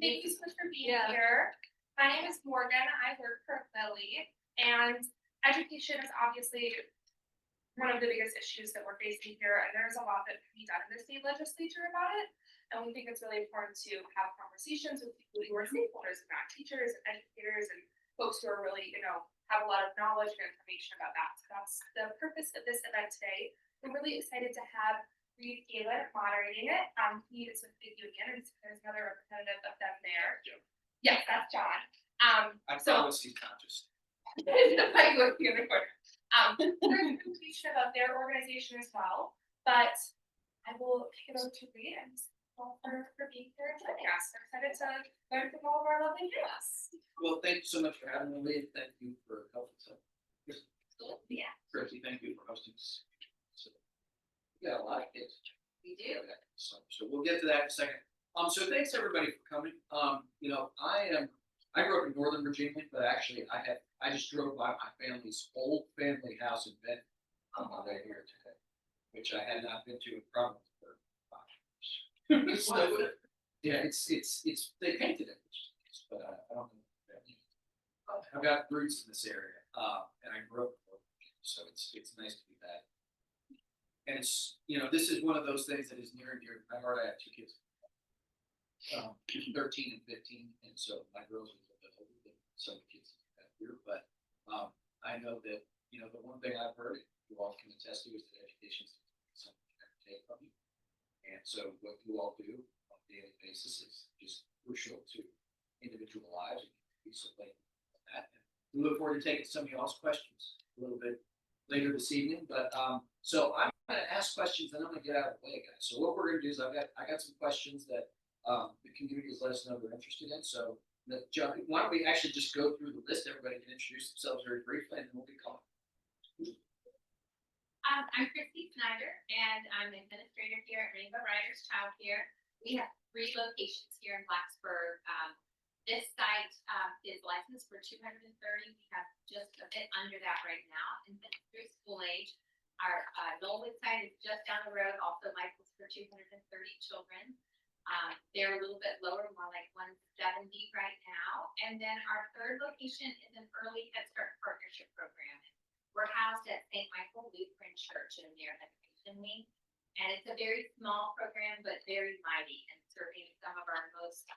Thank you so much for being here. My name is Morgan. I work for Lily, and education is obviously one of the biggest issues that we're facing here, and there's a lot that can be done in the state legislature about it. And we think it's really important to have conversations with people who are stakeholders, not teachers and educators and folks who are really, have a lot of knowledge and information about that. So that's the purpose of this event today. We're really excited to have Galen moderating it. He is with Big Union, and there's another representative of them there. Yes, that's John. I promise he's conscious. There's information about their organization as well, but I will kick it over to Reed and for being here and joining us. We're excited to learn from all of our lovely guests. Well, thank you so much for having me. Thank you for helping us. Yeah. Tracy, thank you for hosting us. So, we got a lot of kids. We do. So we'll get to that in a second. So thanks everybody for coming. I grew up in Northern Virginia, but actually I just drove by my family's old family house in Benton on my way here today, which I had not been to in probably 5 years. So, yeah, it's they painted it, but I don't know. I've got roots in this area, and I grew up in Northern Virginia, so it's nice to be back. And it's this is one of those things that is near and dear. I have 2 kids. 13 and 15, and so my girls are a little bit older than some of the kids that here, but I know that the one thing I've heard you all can attest to is that education is something you have to take from you, and so what you all do on a daily basis is just crucial to individual lives. And so late on that, and we look forward to taking some of y'all's questions a little bit later this evening, but so I'm going to ask questions and I'm going to get out of the way, guys. So what we're going to do is I got some questions that the community has let us know they're interested in. So, John, why don't we actually just go through the list? Everybody can introduce themselves very briefly, and then we'll be calling. I'm Christy Snyder, and I'm an administrator here at Rainbow Riders Child Care. We have 3 locations here in Blacksburg. This site is licensed for 230. We have just a bit under that right now, and through school age. Our Nolan site is just down the road, also licensed for 230 children. They're a little bit lower, more like 170 right now. And then our 3rd location is an early Head Start partnership program. We're housed at St. Michael Lutheran Church in their education wing. And it's a very small program, but very mighty and serving some of our most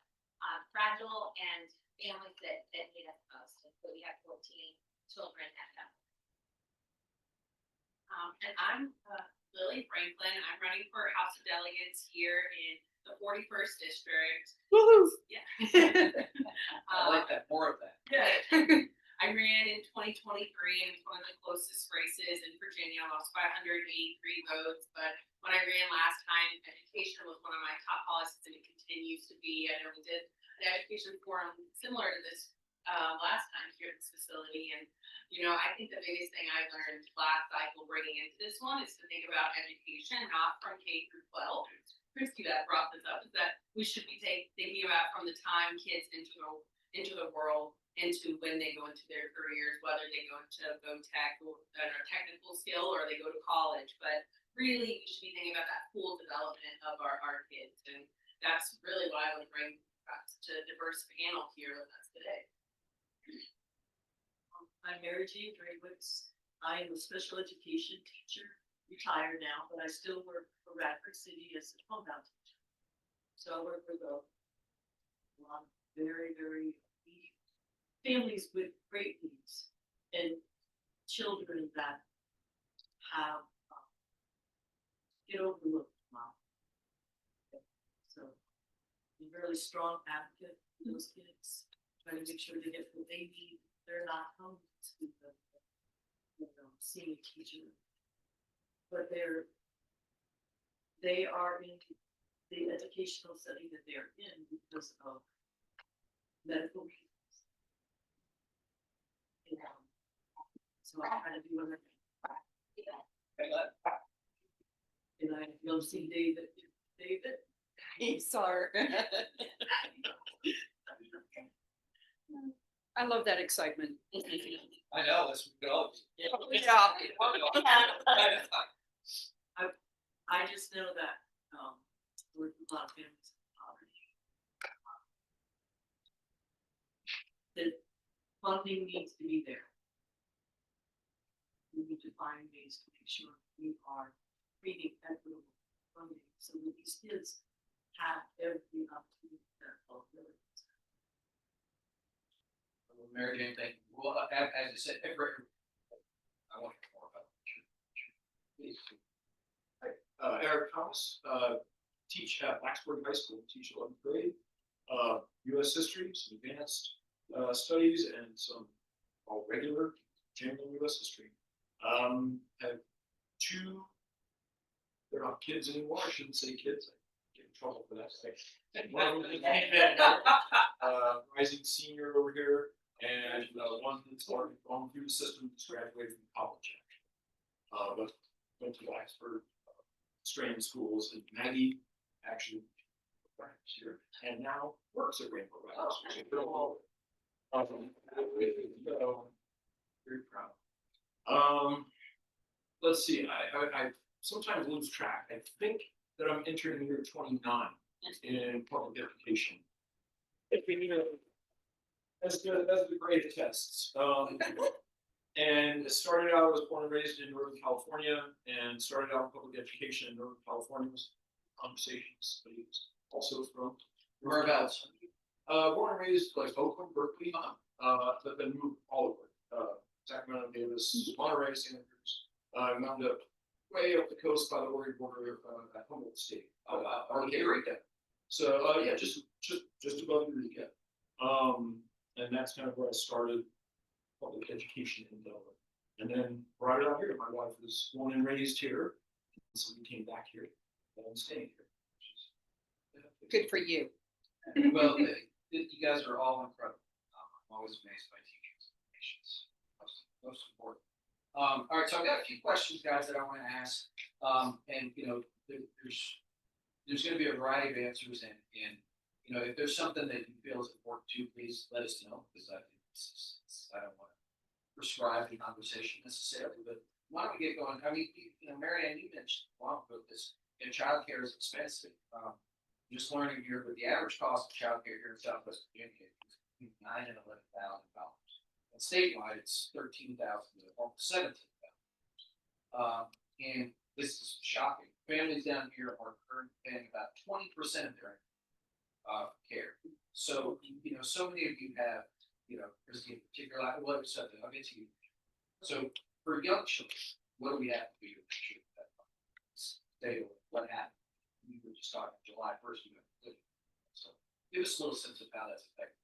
fragile and families that need us most. And so we have 14 children at that. And I'm Lily Franklin. I'm running for House of Delegates here in the 41st district. Woohoo! Yeah. I like that. More of that. Good. I ran in 2023 and it was one of the closest races in Virginia. I lost 583 votes, but when I ran last time, education was one of my top policies and it continues to be. I know we did an education forum similar to this last time here at this facility, and I think the biggest thing I learned last cycle bringing into this one is to think about education not from K through 12. Christy that brought this up is that we should be thinking about from the time kids into the world, into when they go into their careers, whether they go tech or a technical skill or they go to college. But really, we should be thinking about that full development of our kids, and that's really what I want to bring to a diverse panel here with us today. I'm Mary Jane Draywitz. I am a special education teacher, retired now, but I still work for Radford City as a homebound teacher. So I work with a lot of very, very needy families with great needs and children that have get overlooked a lot. So I'm a really strong advocate for those kids, trying to make sure they get what they need. They're not home to the seeing a teacher, but they are in the educational setting that they're in because of medical reasons. So I try to do everything. And I love seeing David. Sorry. I love that excitement. I know. Let's go. Yeah. I just know that work with a lot of families in poverty. funding needs to be there. We need to find ways to make sure we are creating equitable funding, so that these kids have every opportunity that fulfill. Mary Jane, thank you. Well, as I said, I want to hear more about it. Please. Eric Thomas, teach at Blacksburg High School, teach 11th grade, US history, some advanced studies, and some regular general US history. Have two, they're not kids anymore, I shouldn't say kids, I get in trouble for that. One of them is rising senior over here, and one that's already gone through the system, just graduated from college. But went to Blacksburg Strand schools, and Maggie actually here and now works at Rainbow Riders. Very proud. Let's see, I sometimes lose track. I think that I'm entering year 29 in public education. If we need as good as the grade tests. And it started out, I was born and raised in Northern California, and started out in public education in Northern California. Conversations, but he was also from Whereabouts? Born and raised like Oakland, Berkeley, but then moved all over. Sacramento, Davis, Monterey, Santa Cruz. Wound up way up the coast by the Oregon border at Humboldt State. Eureka. So yeah, just above Eureka. And that's kind of where I started public education in Delaware. And then brought it out here. My wife was born and raised here, so we came back here and staying here. Good for you. Well, you guys are all incredible. I'm always amazed by teachers' patience. Most important. All right, so I've got a few questions, guys, that I want to ask. And there's going to be a variety of answers, and if there's something that you feel is important too, please let us know, because I don't want to prescribe the conversation necessarily. But why don't we get going? I mean, Mary Ann, you mentioned a while ago this. Childcare is expensive. Just learning here, but the average cost of childcare here in Southwest Virginia is between $9,000 and $11,000. And statewide, it's $13,000 to almost $17,000. And this is shocking. Families down here are currently paying about 20% of their care. So so many of you have, Christine, in particular, what is something I'll get to you. So for young children, what do we have to do to make sure that stay away? What happened? We were just talking July 1st. So give us a little sense of how that's affected.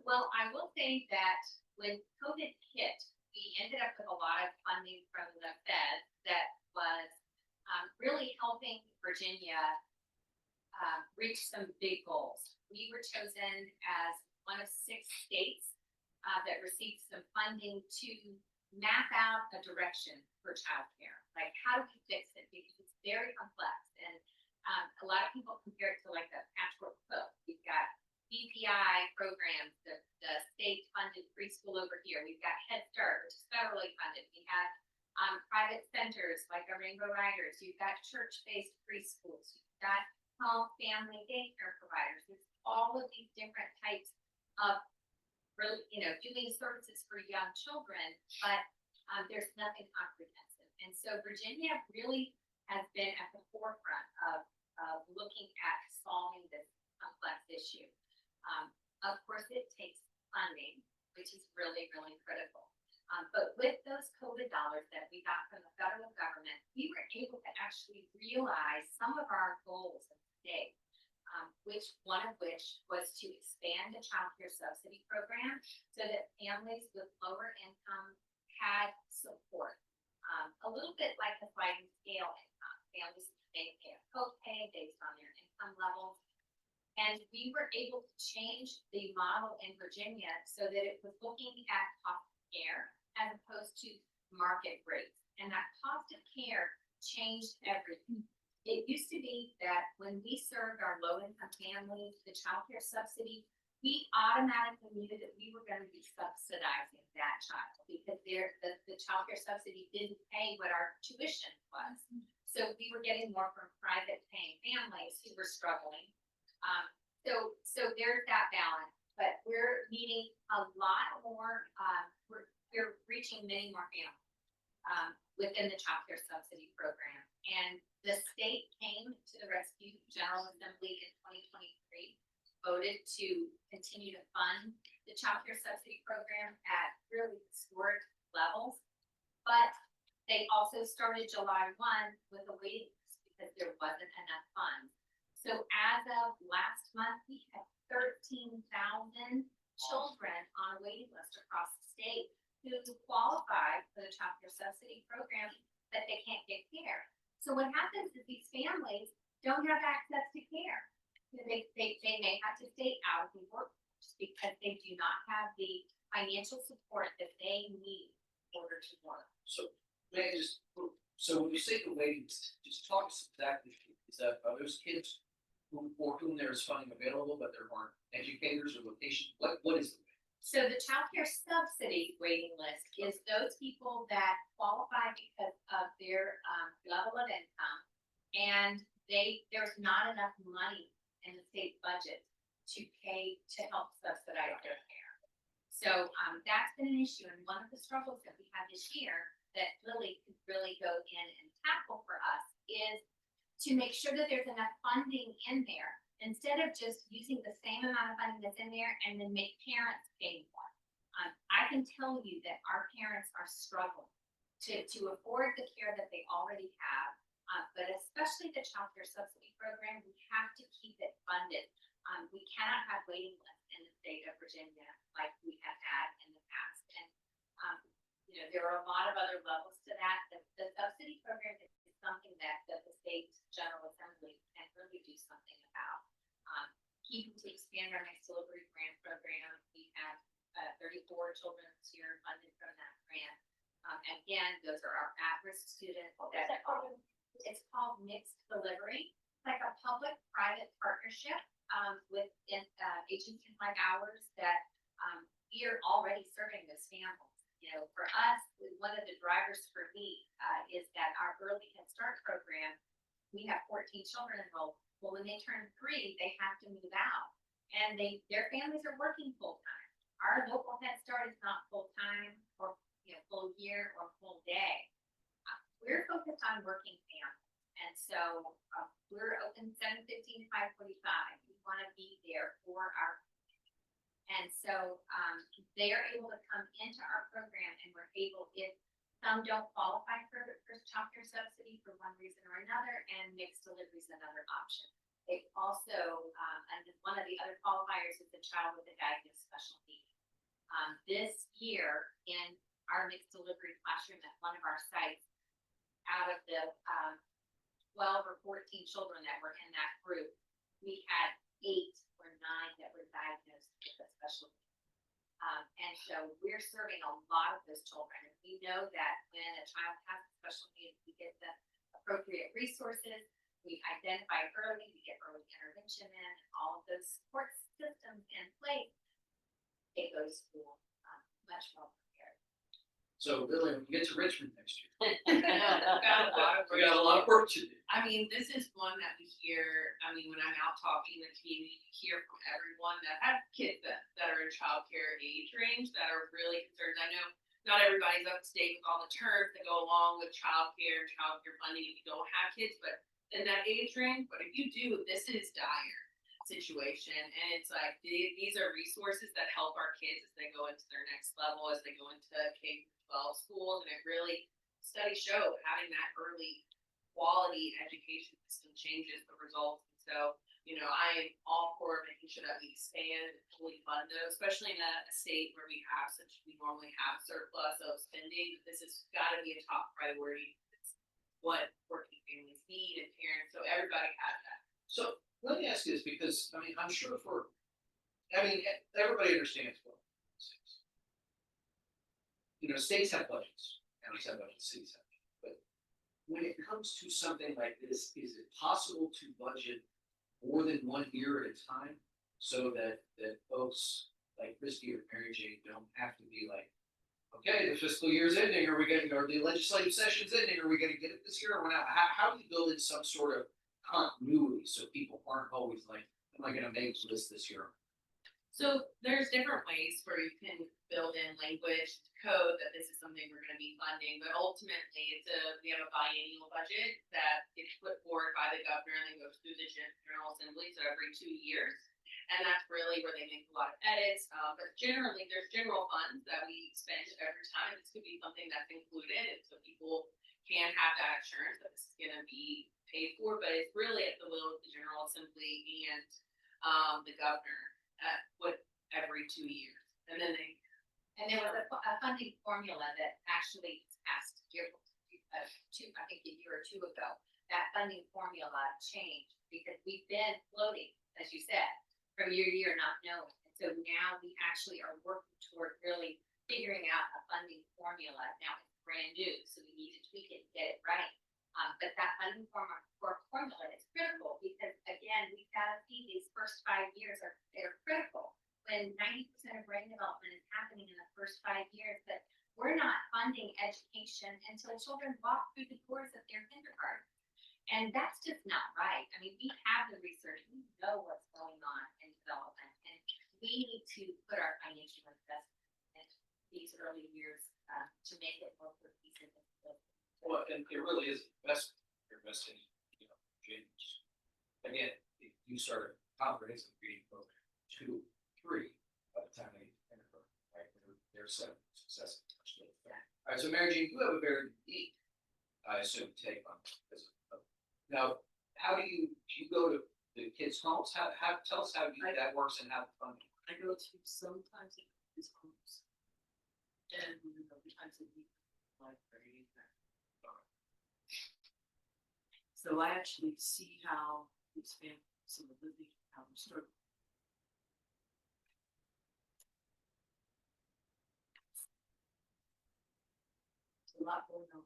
Well, I will say that when COVID hit, we ended up with a lot of funding from the Fed that was really helping Virginia reach some big goals. We were chosen as one of 6 states that received some funding to map out a direction for childcare. Like, how do we fix it? Because it's very complex, and a lot of people compare it to like a patchwork quilt. We've got BPI programs, the state-funded preschool over here. We've got Head Start, which is federally funded. We have private centers like the Rainbow Riders. You've got church-based preschools. You've got home family daycare providers. It's all of these different types of really, doing services for young children, but there's nothing comprehensive. And so Virginia really has been at the forefront of looking at solving this complex issue. Of course, it takes funding, which is really, really critical. But with those COVID dollars that we got from the federal government, we were able to actually realize some of our goals of the state, one of which was to expand the child care subsidy program so that families with lower income had support. A little bit like the sliding scale income. Families may pay a copay based on their income levels. And we were able to change the model in Virginia so that it was looking at cost of care as opposed to market rates. And that cost of care changed everything. It used to be that when we served our low-income families, the child care subsidy, we automatically knew that we were going to be subsidizing that child because the child care subsidy didn't pay what our tuition was. So we were getting more from private paying families who were struggling. So there's that balance. but we're needing a lot more, we're reaching many more families within the child care subsidy program. And the state came to the rescue. General Assembly in 2023 voted to continue to fund the child care subsidy program at really historic levels. But they also started July 1 with a waiting list because there wasn't enough funds. So as of last month, we had 13,000 children on a waiting list across the state who qualify for the child care subsidy program, but they can't get care. So what happens is these families don't have access to care. They may have to stay out of the workforce because they do not have the financial support that they need in order to work. So, may I just, so when you say the waiting list, just talk us exactly, is that, are those kids for whom there is funding available, but there aren't educators or locations, what is the? So the child care subsidy waiting list is those people that qualify because of their level of income, and there's not enough money in the state budget to pay to help subsidize their care. So that's been an issue, and one of the struggles that we have this year that Lily could really go in and tackle for us is to make sure that there's enough funding in there. Instead of just using the same amount of funding that's in there and then make parents pay more. I can tell you that our parents are struggling to afford the care that they already have, but especially the child care subsidy program, we have to keep it funded. We cannot have waiting lists in the state of Virginia like we have had in the past. And, there are a lot of other levels to that. The subsidy program is something that the state General Assembly can really do something about. Keeping to expand our next delivery grant program. We have 34 children this year funded from that grant. Again, those are our at-risk students. It's called mixed delivery. It's like a public-private partnership with agencies like ours that we are already serving those families. For us, one of the drivers for me is that our early Head Start program, we have 14 children enrolled. Well, when they turn 3, they have to move out, and their families are working full time. Our local Head Start is not full time or full year or full day. We're focused on working families, and so we're open 7:15 to 5:45. We want to be there for our families, and so they are able to come into our program, and we're able, if some don't qualify for child care subsidy for one reason or another, and mixed delivery is another option. They also, and one of the other qualifiers is a child with a diagnosed special need. This year in our mixed delivery classroom at one of our sites, out of the 12 or 14 children that were in that group, we had 8 or 9 that were diagnosed with a special need. And so we're serving a lot of those children. And we know that when a child has a special need, we get the appropriate resources, we identify early, we get early intervention in, and all of those support systems in place, they go to school much more prepared. So really, when we get to Richmond next year, We've got a lot of we got a lot of work to do. I mean, this is one that we hear, when I'm out talking in the community, we hear from everyone that have kids that are in childcare age range that are really concerned. I know not everybody's up to date with all the terms that go along with childcare funding if you don't have kids, but in that age range, but if you do, this is dire situation. And it's like, these are resources that help our kids as they go into their next level, as they go into K-12 schools. And it really, studies show having that early quality education system changes the results. And so, I am all for making sure that we expand and fully fund those, especially in a state where we normally have surplus of spending. This has got to be a top priority. It's what working families need and parents, so everybody has that. So let me ask you this, because I'm sure everybody understands what states have budgets, counties have budgets, cities have budgets, but when it comes to something like this, is it possible to budget more than 1 year at a time so that folks like Christy or Mary Jane don't have to be like, okay, the fiscal year's ending, or the legislative session's ending, are we gonna get it this year or not? How do you build in some sort of continuity so people aren't always like, am I gonna make this year? So there's different ways where you can build in language code that this is something we're gonna be funding, but ultimately we have a biennial budget that gets put forward by the governor and then goes through the general assembly, so every 2 years. And that's really where they make a lot of edits, but generally, there's general funds that we spend every time. This could be something that's included, and so people can have that assurance that this is gonna be paid for, but it's really at the will of the general assembly and the governor every 2 years. And then And there was a funding formula that actually passed year, I think a year or two ago. That funding formula changed because we've been floating, as you said, from year to year, not knowing. And so now we actually are working toward really figuring out a funding formula. Now it's brand new, so we need to tweak it and get it right. But that funding formula is critical because again, we've got to see these first 5 years they're critical. When 90% of brain development is happening in the first 5 years, but we're not funding education until children walk through the doors of their kindergarten. And that's just not right. I mean, we have the research, we know what's going on in development, and we need to put our financial investment in these early years to make it more cohesive. Well, and it really is investment, you're investing, James. Again, if you start a comprehensive reading program, 2, 3, by the time they enter, right, they're set up for success. All right, so Mary Jean, you have a very unique, I assume, take on this. Now, how do you go to the kids' homes? How tell us how that works and how the funding. I go to sometimes his homes. And other times I meet library. So I actually see how these families, some of the living, how they struggle. There's a lot going on.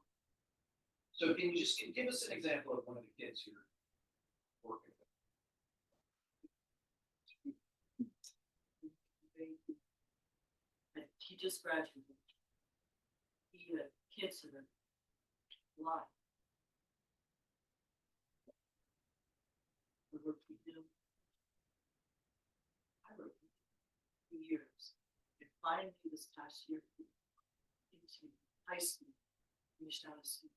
So can you just give us an example of one of the kids you're working with? He just graduated. He had kids that are alive. We worked with him. I worked with him for years. And finally this past year into high school, finished out of school.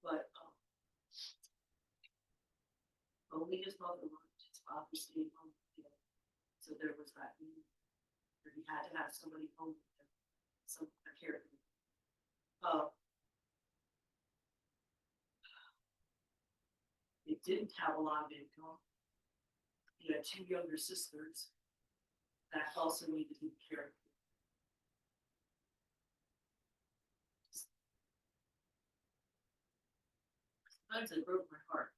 But only his mother worked, his father stayed home with him. So there was that need where he had to have somebody home with him, some a caregiver. It didn't have a lot of income. He had 2 younger sisters that also needed him cared for. Sometimes it broke my heart.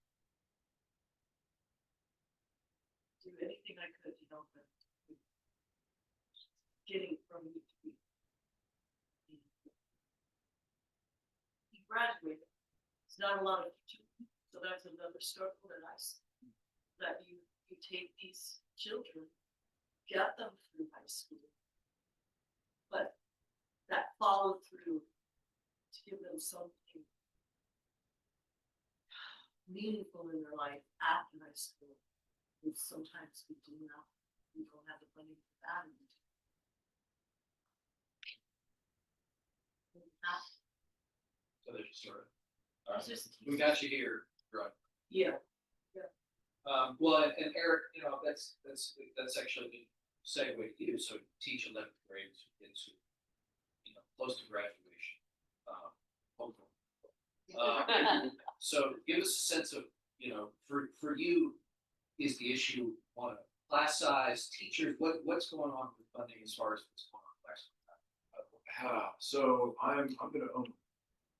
Do anything I could to help him. Getting from me to be. He graduated. It's not a lot of teaching, so that's another struggle that I see. That you take these children, get them through high school, but that follow through to give them something meaningful in their life after high school. And sometimes we do not, we don't have the money for that. So there's just sort of. It's just- We got you here, right? Yeah. Well, and Eric, that's actually the segue to you. So teach 11th grade kids who, close to graduation. Hopefully. So give us a sense of, for you, is the issue on a class size, teachers, what's going on with funding as far as what's going on with class? So I'm gonna own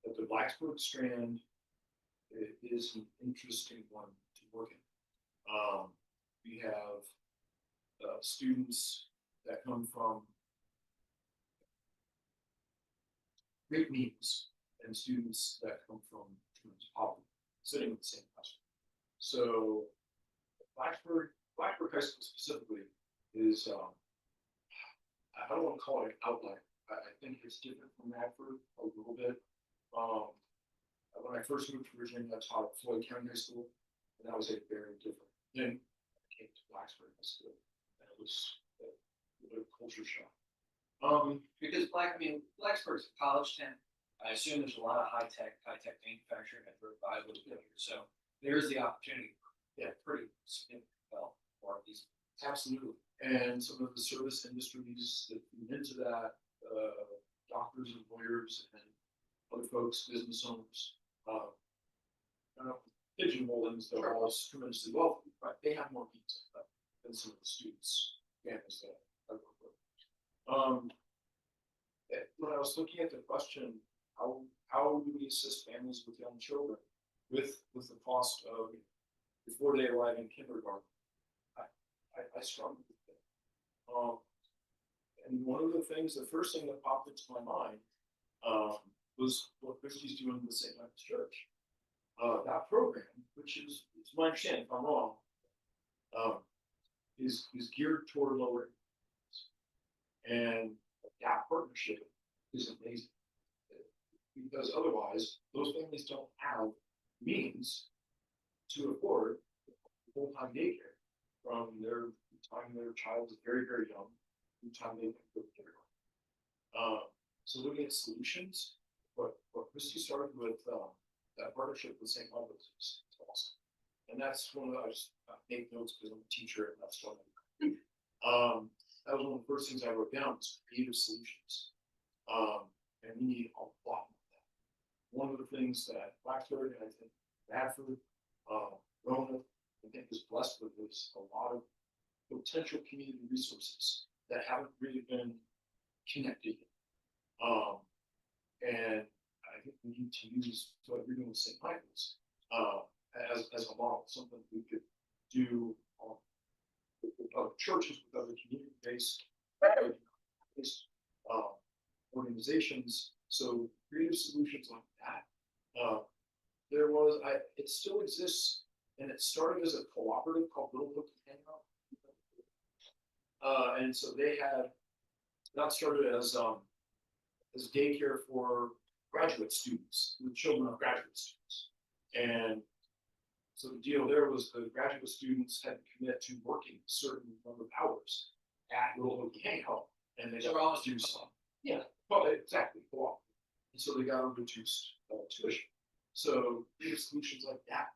that the Blacksburg strand is an interesting one to work in. We have students that come from great means and students that come from poverty, sitting in the same classroom. So Blacksburg High School specifically is, I don't want to call it an outlier. I think it's different from Radford a little bit. When I first moved to Virginia, I taught at Floyd County High School, and that was a very different thing. I came to Blacksburg High School. Because Blacksburg's a college town. I assume there's a lot of high-tech manufacturing at Brook Five over here, so there's the opportunity for, pretty significant, for these. Absolutely. And some of the service industries that feed into that, doctors and lawyers and other folks, business owners, pigeonholing, they're all tremendously wealthy, but they have more pizza than some of the students, families that I work with. When I was looking at the question, how do we assist families with young children with the cost of before they arrive in kindergarten? I struggled with it. And one of the things, the first thing that popped into my mind was what Christy's doing with St. Michael's Church. That program, which is my understanding, if I'm wrong, is geared toward lower incomes. And that partnership is amazing. Because otherwise, those families don't have means to afford full-time daycare from their time their child is very, very young, from the time they can go to kindergarten. So looking at solutions, what Christy started with that partnership with St. Michael's is awesome. And that's one of the, I just make notes because I'm a teacher and that's what that was one of the first things I wrote down was creative solutions. And we need a lot of that. One of the things that Blacksburg and I think Radford, Rona, I think is blessed with is a lot of potential community resources that haven't really been connected. And I think we need to use what we're doing with St. Michael's as a model, something we could do with other churches, with other community-based organizations. So creative solutions like that. It still exists, and it started as a cooperative called Little Book Hangout. And so that started as daycare for graduate students, the children of graduate students. And so the deal there was the graduate students had to commit to working a certain number of hours at Little Book Hangout, and they got to do some. Yeah, well, exactly, co-op. And so they got a reduced tuition. So creative solutions like that.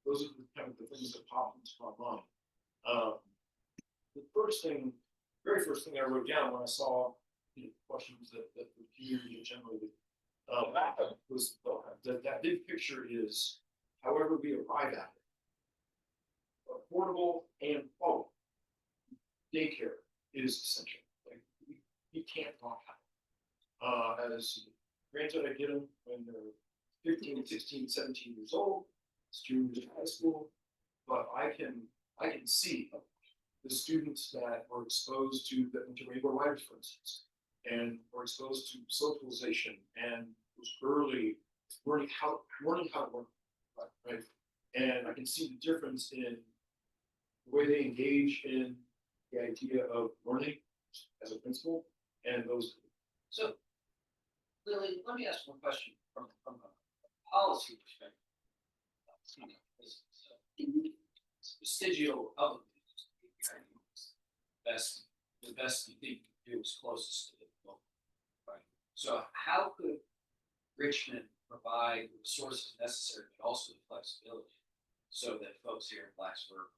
Those are the kind of the things that pop into my mind. The very first thing I wrote down when I saw questions that the community generally was that big picture is however we arrive at it. Affordable and quality daycare is essential. Like we can't not have it. As granted, I get them when they're 15, 16, 17 years old, juniors in high school, but I can see the students that were exposed to Rainbow Riders, for instance, and were exposed to socialization and was early learning how to learn, right? And I can see the difference in the way they engage in the idea of learning as a principal and those. So, Lily, let me ask one question from a policy perspective. Vestigial of the best you think you can do is closest to the goal, right? So how could Richmond provide the resources necessary, but also the flexibility, so that folks here in Blacksburg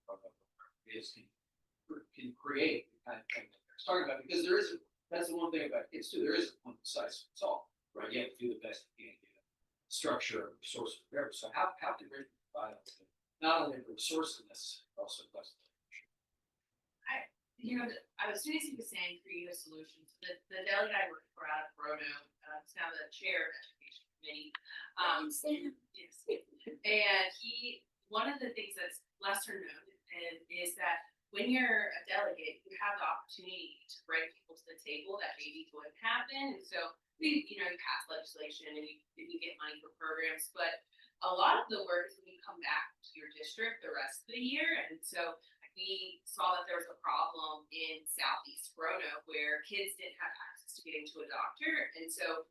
can create the kind of thing that they're talking about? Because that's the one thing about kids too. There isn't one size fits all, right? You have to do the best you can, structure, resources, whatever. So how can Richmond provide not only the resources necessary, but also flexibility? As soon as he was saying creative solutions, the delegate I worked for out of Roanoke, is now the chair of education committee. Yes. And one of the things that's lesser known is that when you're a delegate, you have the opportunity to bring people to the table that maybe wouldn't happen. And so you pass legislation and you get money for programs, but a lot of the work is when you come back to your district the rest of the year. And so we saw that there was a problem in Southeast Roanoke where kids didn't have access to getting to a doctor. And so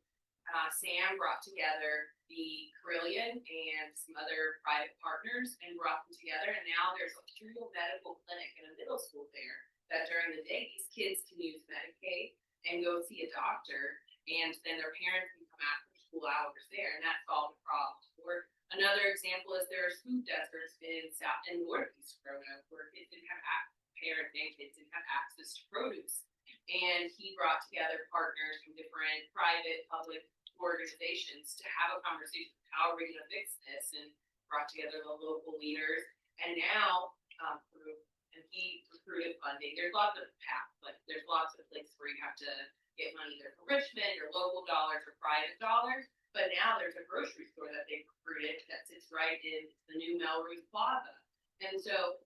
Sam brought together the Carillion and some other private partners and brought them together. And now there's a true medical clinic in a middle school there that during the day, these kids can use Medicaid and go see a doctor, and then their parents can come after school hours there, and that solved the problem. Or another example is there are food deserts in South and Northeast Roanoke where kids didn't have parents and kids didn't have access to produce. And he brought together partners from different private, public organizations to have a conversation. How are we going to fix this? And brought together the local leaders. And now, and he recruited funding. There's lots of paths, like there's lots of places where you have to get money either from Richmond or local dollars or private dollars. But now there's a grocery store that they've recruited that sits right in the new Melrose Plaza. And so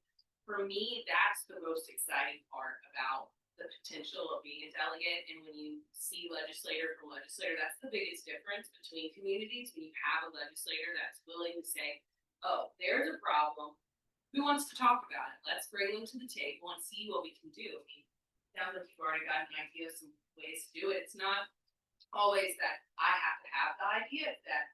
for me, that's the most exciting part about the potential of being a delegate. And when you see legislator from legislator, that's the biggest difference between communities. When you have a legislator that's willing to say, oh, there's a problem. Who wants to talk about it? Let's bring them to the table and see what we can do. I mean, it sounds like you've already got an idea of some ways to do it. It's not always that I have to have the idea, that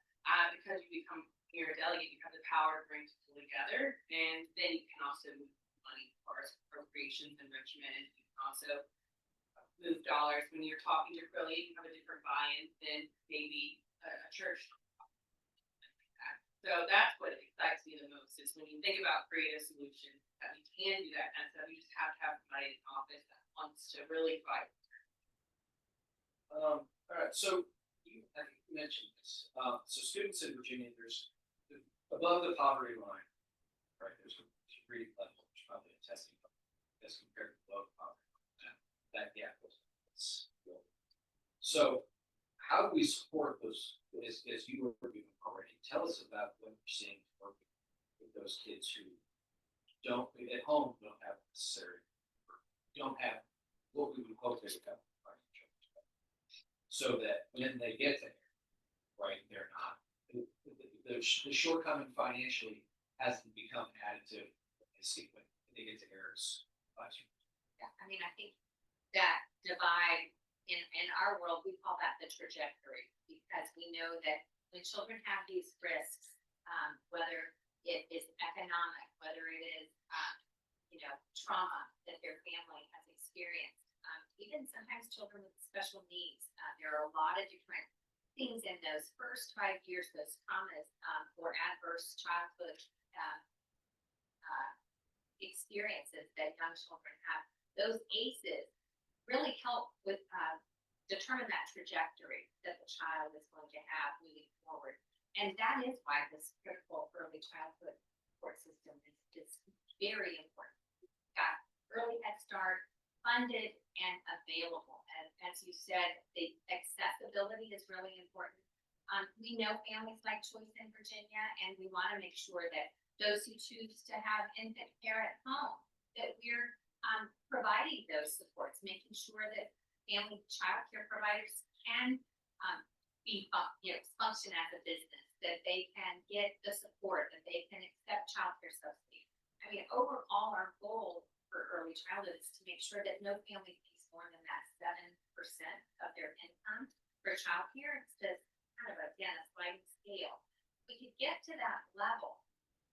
because you become you're a delegate, you have the power to bring people together, and then you can also move money as far as appropriations and Richmond. You can also move dollars when you're talking to Crowley. You have a different buy-in than maybe a church. So that's what excites me the most is when you think about creative solutions that we can do that kind of stuff. You just have to have somebody in office that wants to really fight. All right, so I think you mentioned this. So students in Virginia, there's above the poverty line, right? There's a reading level, which is probably a testing level as compared to below the poverty line. That gap was. So how do we support those as you were doing already? Tell us about what you're seeing working with those kids who don't at home don't have necessary, don't have what we would hope they would have, so that when they get there, right, they're not the shortcoming financially hasn't become additive when they get to errors. Yeah, I mean, I think that divide in our world, we call that the trajectory, because we know that when children have these risks, whether it is economic, whether it is, trauma that their family has experienced, even sometimes children with special needs, there are a lot of different things in those first 5 years, those traumas or adverse childhood experiences that young children have. Those ACEs really help with determine that trajectory that the child is going to have moving forward. And that is why this critical early childhood support system is very important. We've got early Head Start funded and available. And as you said, the accessibility is really important. We know families like choice in Virginia, and we want to make sure that those who choose to have infant care at home, that we're providing those supports, making sure that family child care providers can function as a business, that they can get the support, that they can accept child care subsidies. I mean, overall, our goal for early childhood is to make sure that no family pays more than that 7% of their income for child care. It's just kind of, again, a sliding scale. If we could get to that level,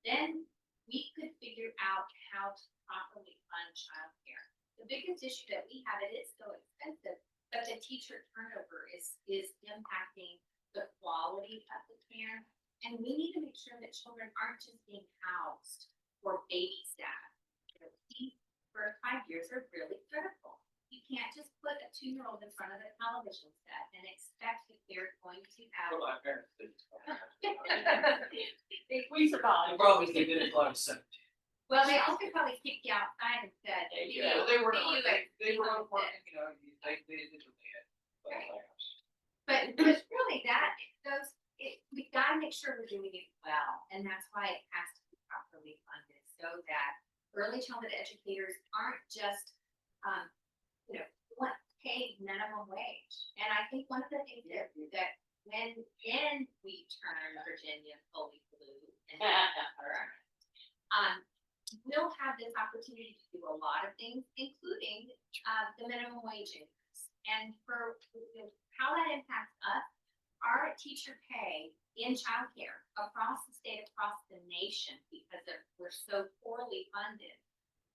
then we could figure out how to properly fund child care. The biggest issue that we have, it is so expensive, but the teacher turnover is impacting the quality of the care. And we need to make sure that children aren't just being housed or babysat. These first 5 years are really critical. You can't just put a 2-year-old in front of a television set and expect that they're going to have. Well, my parents did. We survived. The problem is they did it when I was 17. Well, they also probably kicked you outside and said, Yeah, they were see you they were at on work, they did what they had. But really we've got to make sure we're doing it well. And that's why it has to be properly funded so that early childhood educators aren't just, paid minimum wage. And I think one of the things that when we turn Virginia fully blue and we'll have this opportunity to do a lot of things, including the minimum wage increase. And for how that impacts us, our teacher pay in childcare across the state, across the nation, because we're so poorly funded,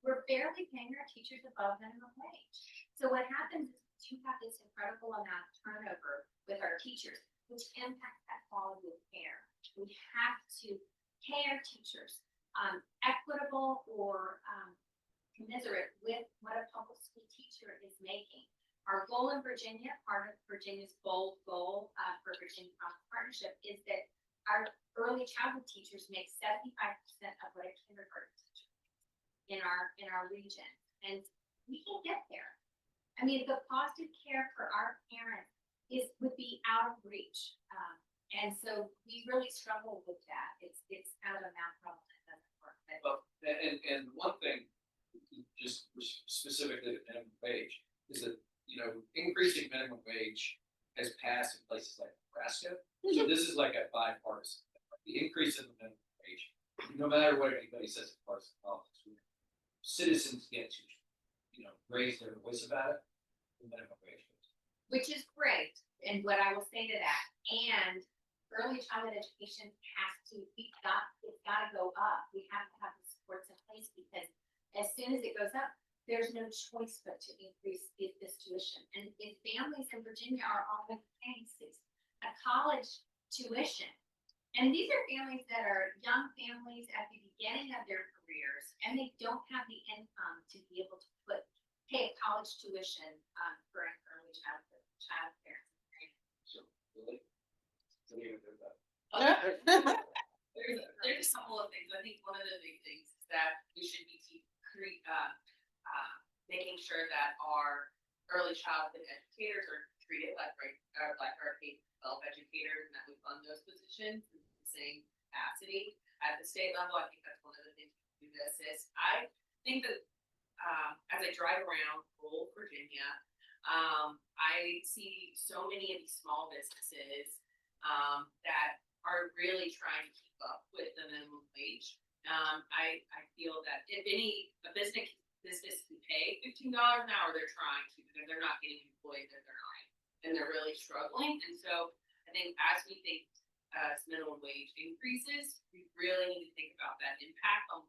we're barely paying our teachers above minimum wage. So what happens is to have this incredible amount of turnover with our teachers, which impacts that quality of care. We have to pay our teachers, equitable or, commensurate with what a public school teacher is making. Our goal in Virginia, part of Virginia's bold goal, for Virginia Partnership is that our early childhood teachers make 75% of what a kindergarten teacher makes in our region. And we can get there. I mean, the cost of care for our parents would be out of reach. And so we really struggle with that. It's kind of a math problem that doesn't work. But Well, and one thing, just specifically to minimum wage, is that, increasing minimum wage has passed in places like Nebraska. So this is like a bipartisan, the increase in the minimum wage, no matter what anybody says in partisan politics, citizens get to, raise their voice about it, the minimum wage. which is great. And what I will say to that, and early childhood education it's got to go up. We have to have the supports in place because as soon as it goes up, there's no choice but to increase this tuition. And if families in Virginia are already paying a college tuition, and these are families that are young families at the beginning of their careers, and they don't have the income to be able to pay a college tuition for an early child care. So, really? What do you do about it? There's a couple of things. I think one of the big things is that we should be making sure that our early childhood educators are treated like our K-12 educators, and that we fund those positions in the same capacity. At the state level, I think that's one of the things we do to assist. I think that as I drive around rural Virginia, I see so many of these small businesses that are really trying to keep up with the minimum wage. I feel that if a business can pay $15 an hour, they're trying to, because they're not getting employees that they're not, and they're really struggling. And so I think as we think minimum wage increases, we really need to think about that impact on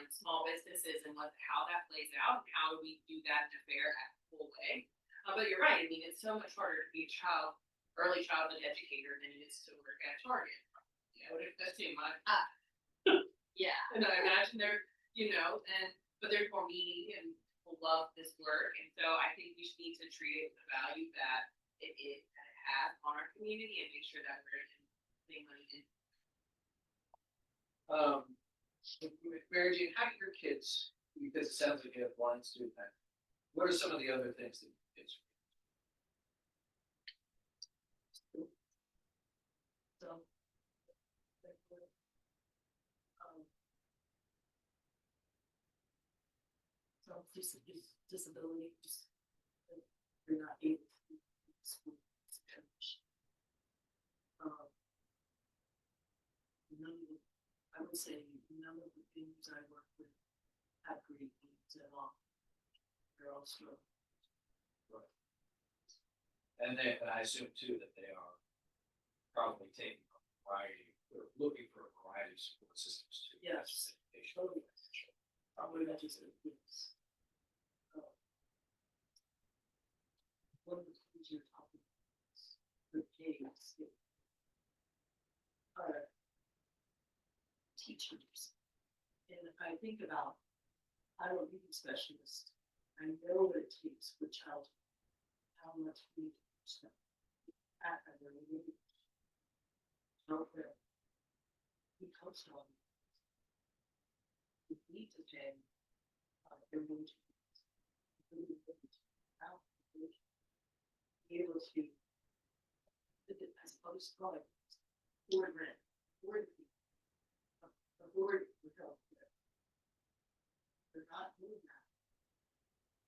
small businesses and how that plays out, and how do we do that in a fair, equitable way. But you're right. I mean, it's so much harder to be a early childhood educator than it is to work at Target. I would have too much. Yeah. And I imagine but there's more meaning, and people love this work. And so I think we should need to treat it with the value that it has on our community, and make sure that we're putting money in. Mary Jane, how do your kids, because it sounds like you have blind student, what are some of the other things that your kids? So. So disability, they're not able to school. I would say none of the things I work with have great needs at all. They're all struggling. And I assume too that they are probably taking a variety, they're looking for a variety of support systems too. Yes. Totally. Probably not just yes. One of the things you're talking about is the kids are teachers. And if I think about, I'm a reading specialist. I know what it takes for children, how much we teach them at a very young age. Children, we coach them. We need to pay their wages. Be able to, I suppose, afford rent, afford health care. They're not doing that.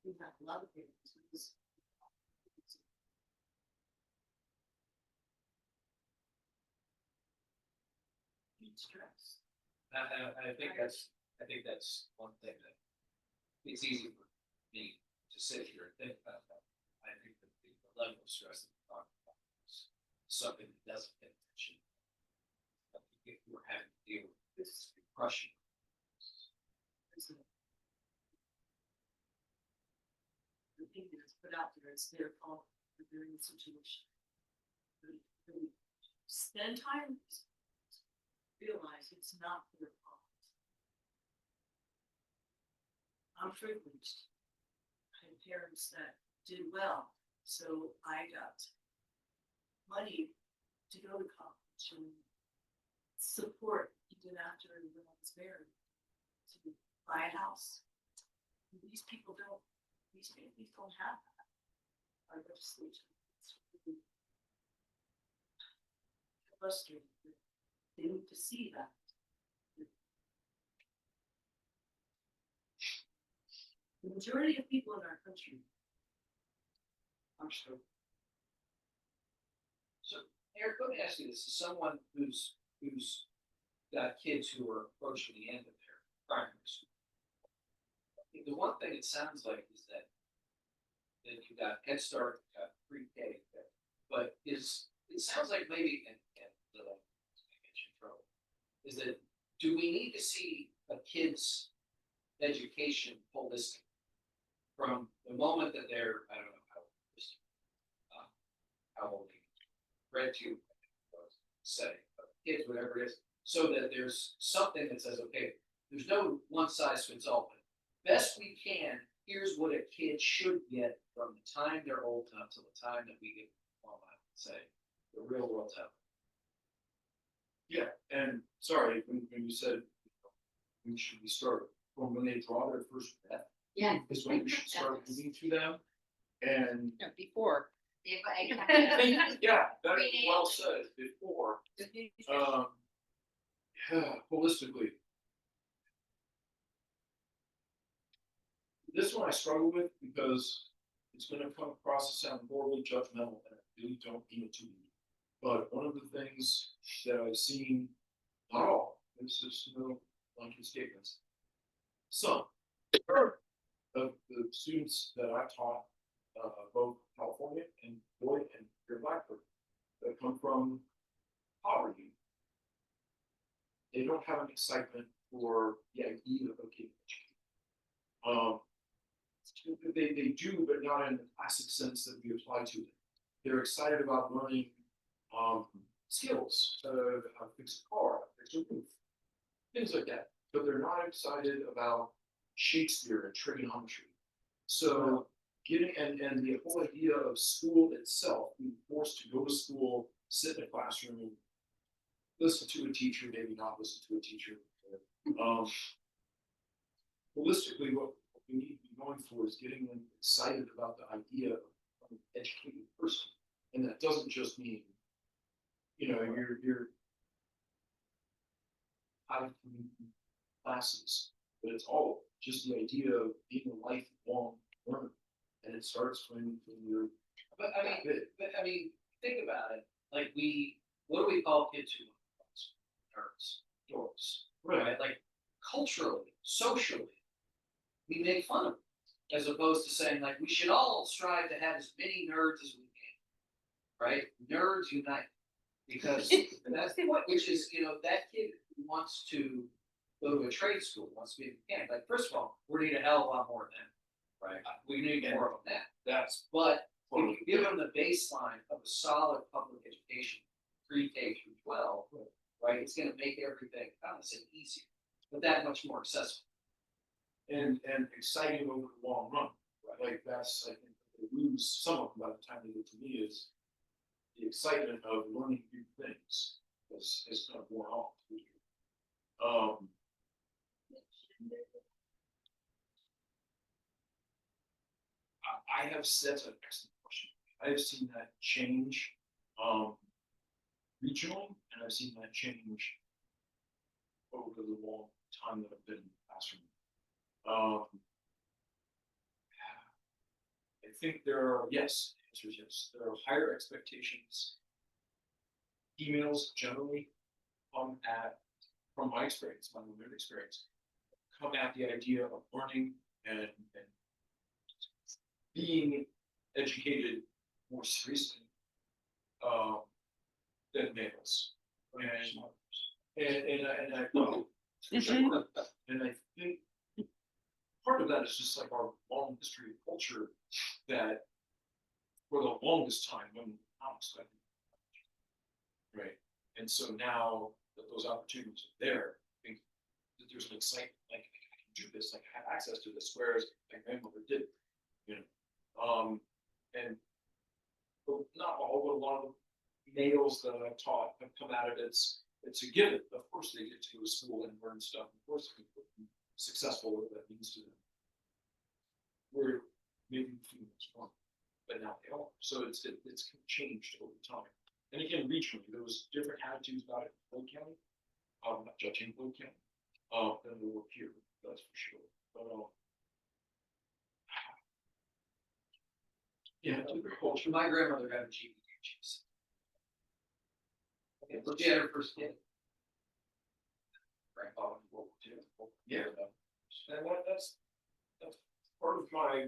We have a lot of parents with this. Huge stress. I think that's one thing that it's easy for me to sit here and think about that. I think that the level of stress that we're talking about is something that doesn't get attention. If we're having to deal with this crushing. The thing is, put out there, it's their fault, they're in the situation. But spend time, with these kids, realize it's not their fault. I'm privileged. I had parents that did well, so I got money to go to college and support even after when I was married to buy a house. These people don't, these families don't have that. Our legislation. It's really frustrating. They need to see that. The majority of people in our country. Understood. So, Eric, let me ask you this, as someone who's got kids who are approaching the end of their primary school. The one thing it sounds like is that you got Head Start, you got pre-K, but it sounds like maybe, and get you in trouble, is that, do we need to see a kid's education holistic? From the moment that they're, I don't know how old they read to setting, kids, whatever it is, so that there's something that says, okay, there's no one size fits all, but best we can, here's what a kid should get from the time they're old enough to the time that we get, well, I would say, the real world help. Yeah, and sorry, when you said, when should we start, from when they draw their first breath, Yeah. is when we should start moving to them, and No, before. yeah, that is well said before. Yeah, holistically. This one I struggle with because it's gonna come across to sound horribly judgmental, and I really don't mean it to be. But one of the things that I've seen, not all, this is no blanket statements. Some of the students that I've taught, both California and Boyd and here in Blackford, that come from poverty, they don't have an excitement for the idea of getting educated. They do, but not in the classic sense that we apply to them. They're excited about learning skills, how to fix a car, how to fix a roof, things like that. But they're not excited about Shakespeare and trigonometry. So getting and the whole idea of school itself, being forced to go to school, sit in a classroom, listen to a teacher, maybe not listen to a teacher. Holistically, what we need to be going for is getting them excited about the idea of an educated person. And that doesn't just mean, your high classes, but it's all just the idea of being a lifelong learner. And it starts when you're. But I mean, think about it. Like what do we call kids who nerds, dorks, right? Like culturally, socially, we make fun of them, as opposed to saying like we should all strive to have as many nerds as we can, right? Nerds unite, because that's what, which is that kid who wants to go to a trade school, wants to be a mechanic. Like first of all, we need a hell of a lot more of them. Right, we need more of that. But if you give them the baseline of a solid public education, pre-K through 12, right, it's going to make everything, I don't say easier, but that much more accessible. And exciting over the long run, right? Like that's, I think, they lose some of them by the time they get to me is the excitement of learning new things is kind of worn off. I have said an excellent question. I have seen that change regionally, and I've seen that change over the long time that I've been in the classroom. I think there are, yes, the answer is yes. There are higher expectations. Emails generally come from my experience, my limited experience, come at the idea of learning and being educated more seriously than males. And I know, for sure. And I think part of that is just like our long history of culture that for the longest time when I'm expecting. Right, and so now that those opportunities are there, I think that there's an excitement, like, I can do this, like, I have access to this, whereas my grandmother did, you know? And but not all, but a lot of the males that I've taught have come at it, it's a given, of course they get to go to school and learn stuff, of course they can be successful, what that means to them. We're maybe a few months wrong, but now they are, so it's changed over time. And again, regionally, there was different attitudes about it in Floyd County. Not judging Floyd County, than there were here, that's for sure. But yeah, different culture. My grandmother had a GED. Okay, look at her first kid. Grandpa was World War II. Yeah, and that's part of my,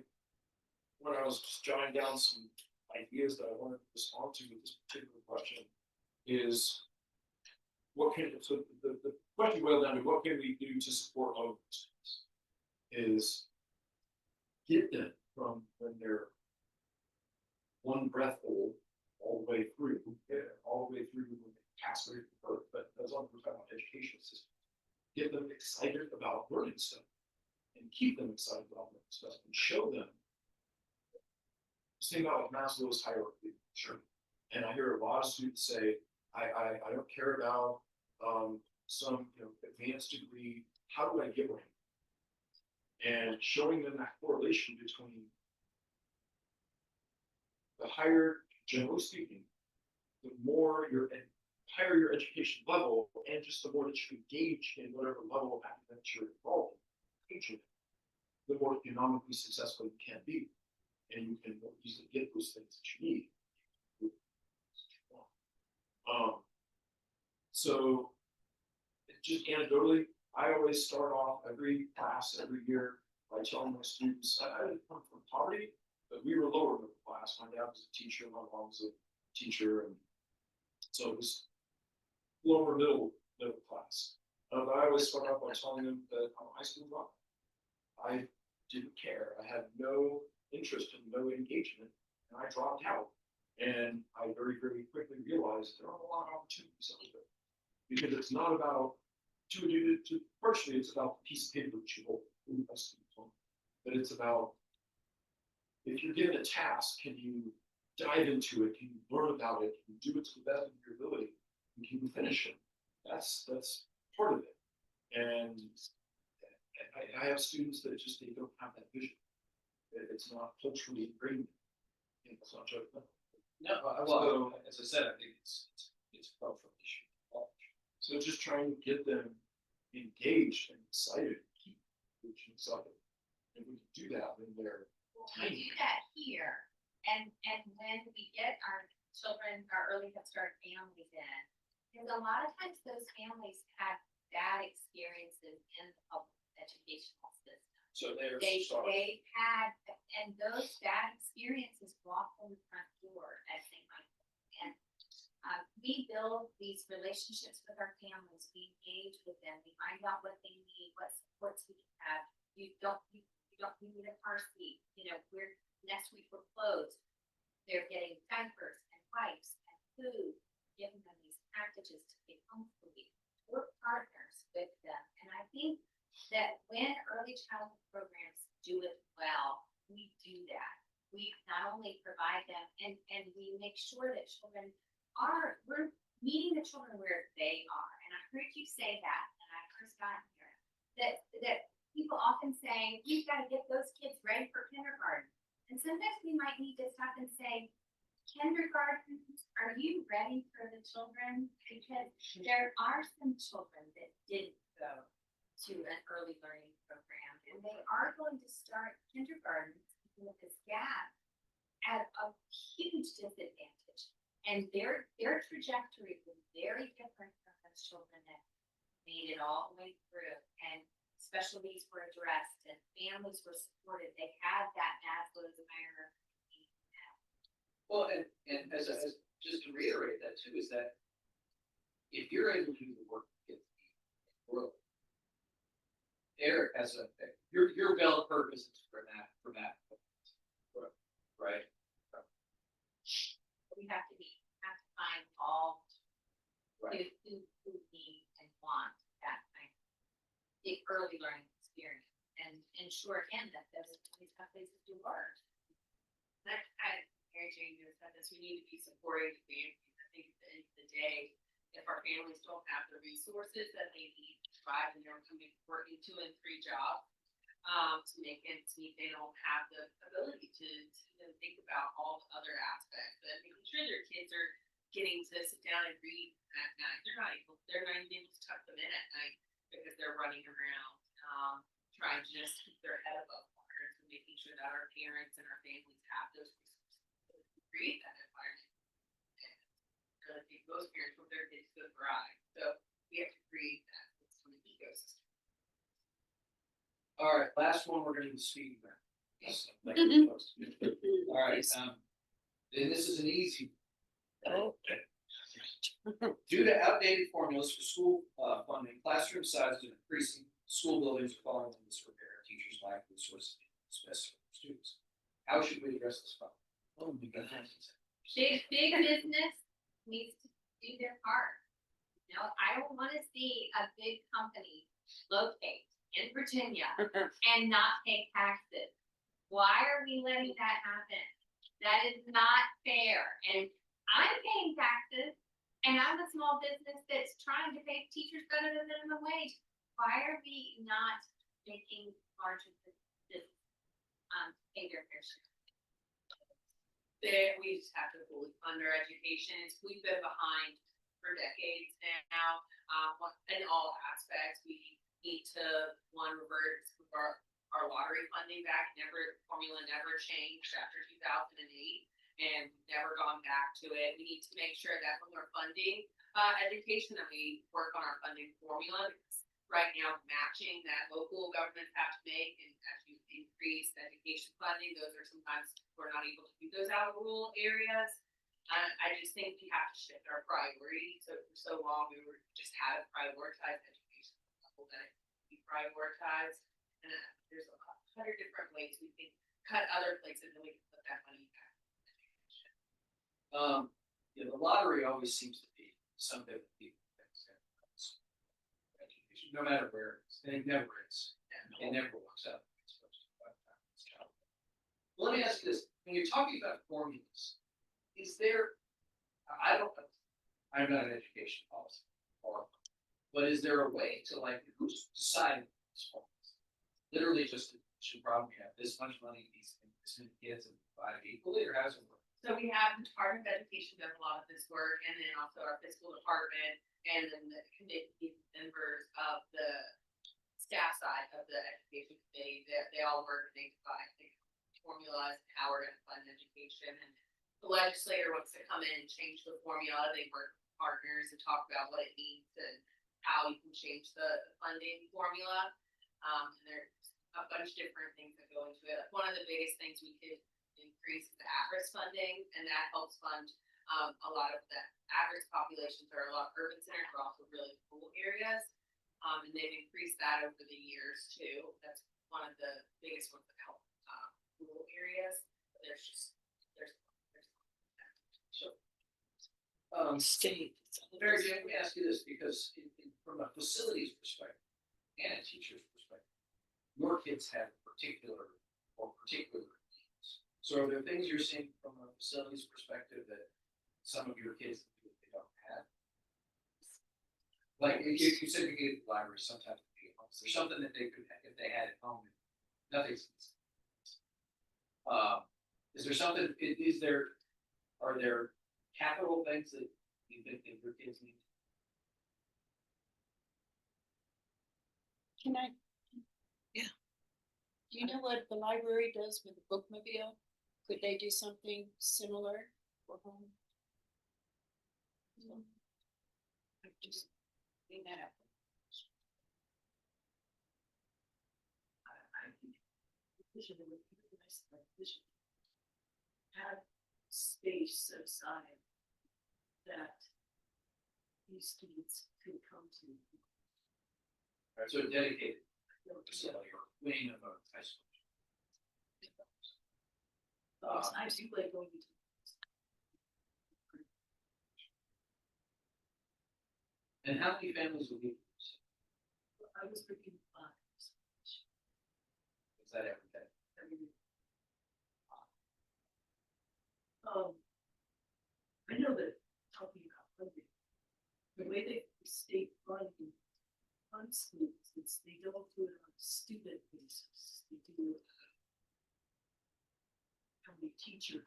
when I was just jotting down some ideas that I wanted to respond to with this particular question is what can, so the question boiled down to what can we do to support local students is get them from when they're one breath old all the way through, all the way through when they pass through birth, but that's on the education system. Get them excited about learning stuff and keep them excited about learning stuff and show them. Just think about like Maslow's hierarchy, sure. And I hear a lot of students say, I don't care about some advanced degree. How do I get one? And showing them that correlation between the higher, generally speaking, the more higher your education level, and just the more that you engage in whatever level of academics you're involved in, the more economically successful you can be, and you can more easily get those things that you need. So just anecdotally, I always start off every class, every year, by telling my students, I didn't come from poverty, but we were lower middle class. My dad was a teacher, my mom was a teacher, and so it was lower middle class. But I always start off by telling them that I'm a high school dropout. I didn't care. I had no interest and no engagement, and I dropped out. And I very, very quickly realized there are a lot of opportunities out there. Because it's not about partially it's about the piece of paper that you hold, but it's about if you're given a task, can you dive into it? Can you learn about it? Can you do it to the best of your ability? And can you finish it? That's part of it. And I have students that just they don't have that vision. It's not culturally ingrained. It's not judgmental. No, well, as I said, I think it's a cultural issue. So just trying to get them engaged and excited, keep reaching excited. And we can do that when they're We do that here, and when we get our children, our early head start families in, because a lot of times those families have bad experiences in the public educational system. so they've had, and those bad experiences walk from the front door at St. Michael. And we build these relationships with our families. We engage with them. We find out what they need, what supports we can have. You don't need a car seat. Next week we're closed. They're getting diapers and wipes and food, giving them these packages to take home for the week. We're partners with them. And I think that when early childhood programs do it well, we do that. We not only provide them and we make sure that we're meeting the children where they are. And I heard you say that, and I first got here, that people often say, you've got to get those kids ready for kindergarten. And sometimes we might need to stop and say, kindergarten, are you ready for the children? Because there are some children that didn't go to an early learning program, and they are going to start kindergarten with this gap at a huge disadvantage. And their trajectory was very different from those children that made it all the way through, and special needs were addressed, and families were supported. They had that Maslow's hierarchy. Well, and as just to reiterate that too, is that if you're able to do the work to get the world, Eric has your bell purpose is for that, right? ensure again that those have places to work. Mary Jane has said this, we need to be supporting the families. I think at the end of the day, if our families don't have the resources that they need to thrive and they're working 2 and 3 jobs, to make ends meet, they don't have the ability to even think about all the other aspects, but making sure their kids are getting to sit down and read at night. They're not even able to tuck them in at night because they're running around, trying to just keep their head above water. So making sure that our parents and our families have those resources to create that environment. And really think most parents want their kids to thrive. So we have to create that from the ecosystem. All right, last one, we're gonna do the speed round. All right, and this is an easy. Oh. Due to outdated formulas for school funding, classroom sizes are increasing, school buildings are falling into disrepair, teachers lack resources to specify for students. How should we address this problem? Oh my goodness. Big business needs to do their part. You know, I don't wanna see a big company locate in Virginia and not pay taxes. Why are we letting that happen? That is not fair, and I'm paying taxes, and I'm a small business that's trying to pay teachers better than minimum wage. Why are we not making larger businesses, pay their fair share? We just have to fully fund our education. We've been behind for decades now, in all aspects. We need to, revert our lottery funding back. Formula never changed after 2008, and we've never gone back to it. We need to make sure that when we're funding education, that we work on our funding formula. Because right now, matching that local governments have to make, and as you increase education funding, those are sometimes we're not able to do those out of rural areas. I just think we have to shift our priorities. So for so long, we were just haven't prioritized education level that we prioritize. And there's 100 different ways we can cut other places, and we can put that money back in education. The lottery always seems to be something that people think education, no matter where it is, and it never is. It never works out. Well, let me ask you this: when you're talking about formulas, is there? I'm not an education policy, but is there a way to who's deciding these formulas? Literally, just should probably have this much money, these many kids, and divide it equally, or how does it work? So we have the Department of Education does a lot of this work, and then also our fiscal department, and then the committee members of the staff side of the education committee. They all work and they divide the formulas, how we're going to fund education, and the legislator wants to come in and change the formula. They work with partners and talk about what it means and how you can change the funding formula. And there's a bunch of different things that go into it. One of the biggest things we could increase is the at-risk funding, and that helps fund a lot of the at-risk populations. Are a lot of urban centers, but also really rural areas. And they've increased that over the years too. That's one of the biggest ones that help rural areas. But there's State. Mary Jane, let me ask you this, because from a facilities perspective and a teacher's perspective, your kids have particular needs. So are there things you're seeing from a facilities perspective that some of your kids they don't have? Like you said, you get libraries sometimes. Is there something that they could, if they had at home, nothing's. Is there something? Are there capital things that you think that your kids need? Can I? Yeah. Do you know what the library does with the bookmobile? Could they do something similar for home? I'm just thinking that up. I think vision would be a nice vision. Have space set aside that these students could come to. Right, so a dedicated facility or wing of a high school. I do like going to. And how many families will be? I was thinking 5. that every day. I know that talking about funding, the way they state funding fund schools, it's, they don't do it on a student basis, they do it how many teachers.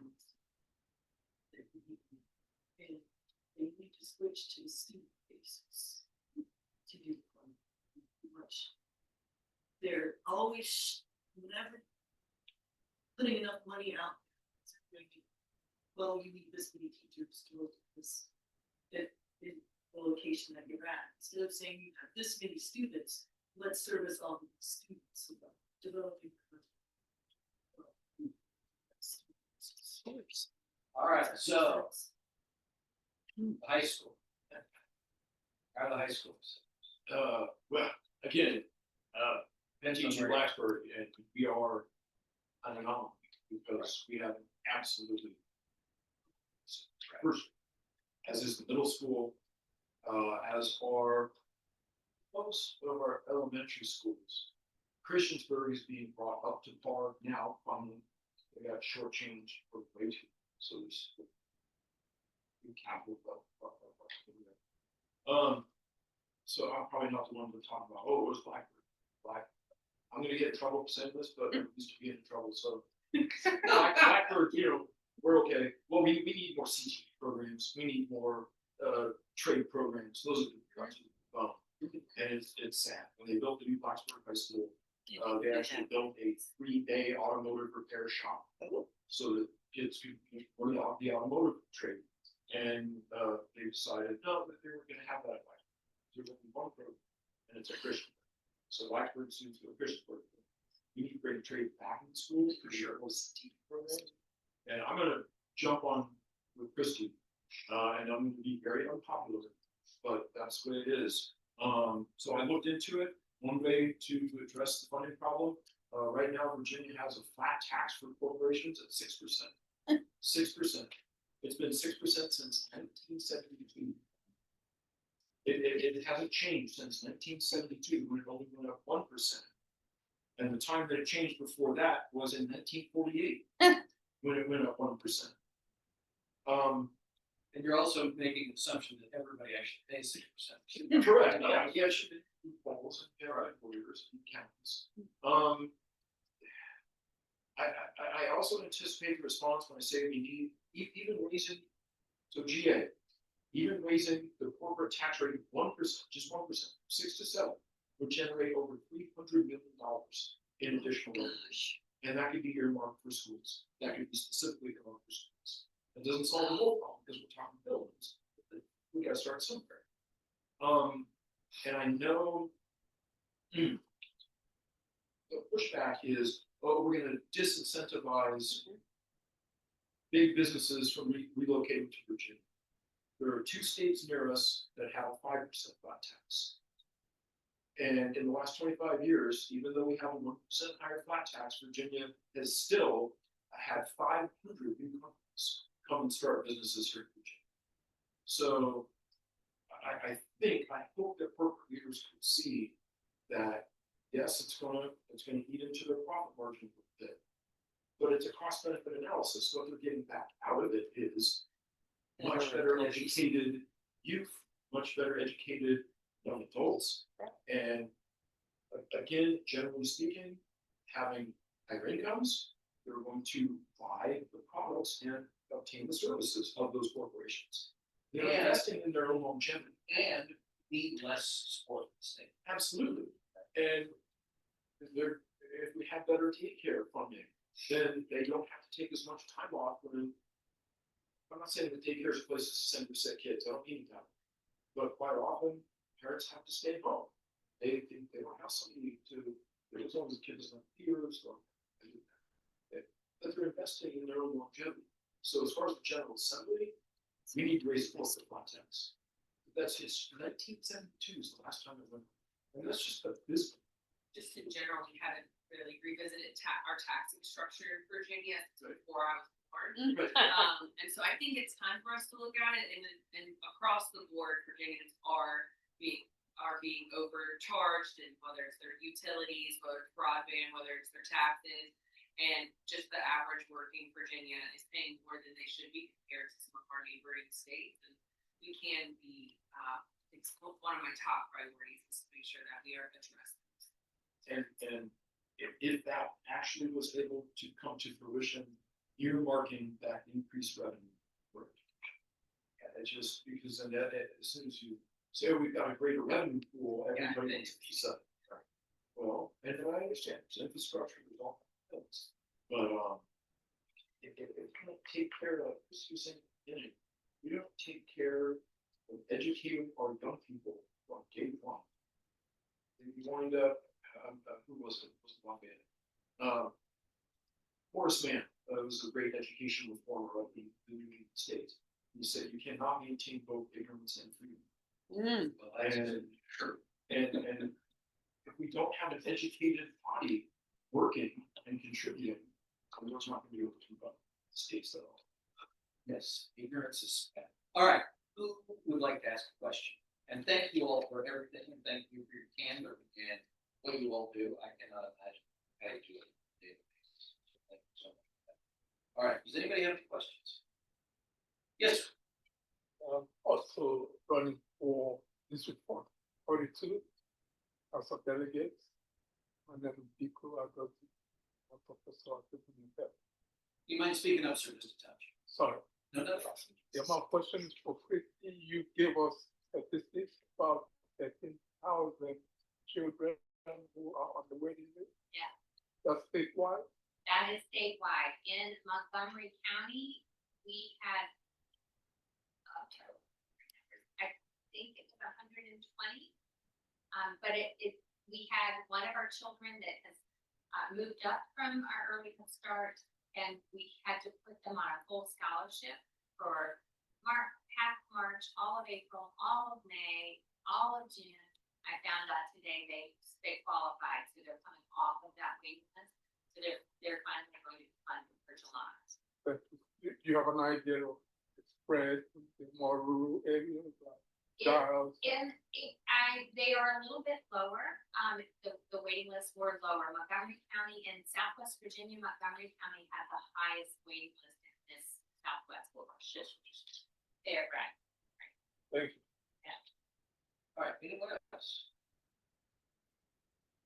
And they need to switch to a student basis to do much. They're always, never putting enough money out. Well, you need this many teachers to look at this, in the location that you're at. Instead of saying you have this many students, let's service all the students, developing. All right, so high school. How are the high schools? Well, again, Penn teaching Blacksburg, and we are an anomaly because we have absolutely first, as is the middle school, as are most of our elementary schools. Christiansburg is being brought up to par now. Finally, they got shortchanged for way too. So there's capital. So I'm probably not the one to talk about. Oh, it was Blackbird. I'm gonna get in trouble for saying this, but I used to be in trouble. So Blackbird, we're okay. Well, we need more CT programs. We need more trade programs. Those are the drugs. And it's sad. When they built the new Blacksburg High School, they actually built a 3-day automotive repair shop. So that kids could learn the automotive trade. And they decided, no, that they were gonna have that. There's only one program, and it's a Christian. So Blacksburg students go to Christiansburg. We need to bring trade back in schools for sure. Those CT programs. And I'm gonna jump on with Christy, and I'm gonna be very unpopular, but that's the way it is. So I looked into it. One way to address the funding problem, right now Virginia has a flat tax for corporations at 6%. 6%. It's been 6% since 1972. It hasn't changed since 1972 when it only went up 1%. And the time that it changed before that was in 1948 when it went up 1%. And you're also making the assumption that everybody actually pays 6%. Correct. Yeah, yeah, should be balls, yeah, right, lawyers and accountants. I also anticipate the response when I say we need even raising, so GA, even raising the corporate tax rate 1%, just 1%, 6 to 7, would generate over $300 million in additional revenue. And that could be earmarked for schools. That could be specifically earmarked for schools. It doesn't solve the whole problem because we're talking buildings. We gotta start somewhere. And I know the pushback is, oh, we're gonna disincentivize big businesses from relocating to Virginia. There are 2 states near us that have a 5% flat tax. And in the last 25 years, even though we have a 1% higher flat tax, Virginia has still had 500 new companies come and start businesses here in Virginia. So I hope that corporate leaders can see that, yes, it's gonna eat into their profit margin a bit, but it's a cost benefit analysis. What they're getting back out of it is much better educated youth, much better educated young adults. And again, generally speaking, having higher incomes, they're going to buy the products and obtain the services of those corporations. They're investing in their own longevity. And need less support in the state. Absolutely. And if we have better daycare funding, then they don't have to take as much time off when, I'm not saying that daycare is a place to send for sick kids, I don't mean that. But quite often, parents have to stay home. They don't have somebody to, as long as the kids don't peers or that they're investing in their own longevity. So as far as the General Assembly, we need to raise the flat tax. That's history. 1972 is the last time it went, and that's just abysmal. Just in general, we haven't really revisited our taxing structure in Virginia since before I was born. And so I think it's time for us to look at it, and across the board, Virginians are being are being overcharged, and whether it's their utilities, whether it's broadband, whether it's their taxes. And just the average working Virginia is paying more than they should be compared to some of our neighboring states. And we can be, it's one of my top priorities is to make sure that we are addressing this. And if that actually was able to come to fruition, earmarking that increased revenue for education. And it's just because then that, as soon as you say, oh, we've got a greater revenue pool, everybody wants a piece of it. Well, and I understand, it's infrastructure, there's all things, but, it can't take care of, just you saying, we don't take care of educating our young people from day one. And you wind up, who was it? Was it Lafayette? Horace Mann, was a great education reformer of the United States. He said you cannot maintain both ignorance and freedom. And if we don't have an educated body working and contributing, we're not going to be able to keep up the states at all. Yes, ignorance is bad. All right, who would like to ask a question? And thank you all for everything, and thank you for your candor and what you all do. I cannot imagine how you do it on a daily basis. So thank you so much. All right, does anybody have any questions? Yes, sir. Also running for District 42, House of Delegates. And then people are going to Professor. You mind speaking up, sir, just a touch? Sorry. No, no. Yeah, my question is for Christy. You gave us statistics about 13,000 children who are on the waiting list. Yeah. That's statewide? That is statewide. In Montgomery County, we had, I think it's about 120. But we had one of our children that has moved up from our early head start, and we had to put them on a full scholarship for half March, all of April, all of May, all of June. I found out today they qualified, so they're coming off of that waiting list. So they're finally going to be funded for July. But do you have an idea of the spread in more rural areas like Giles? They are a little bit lower. The waiting lists were lower. Montgomery County in Southwest Virginia, Montgomery County had the highest waiting list in this Southwest border. There, right. Thank you. All right, anyone else?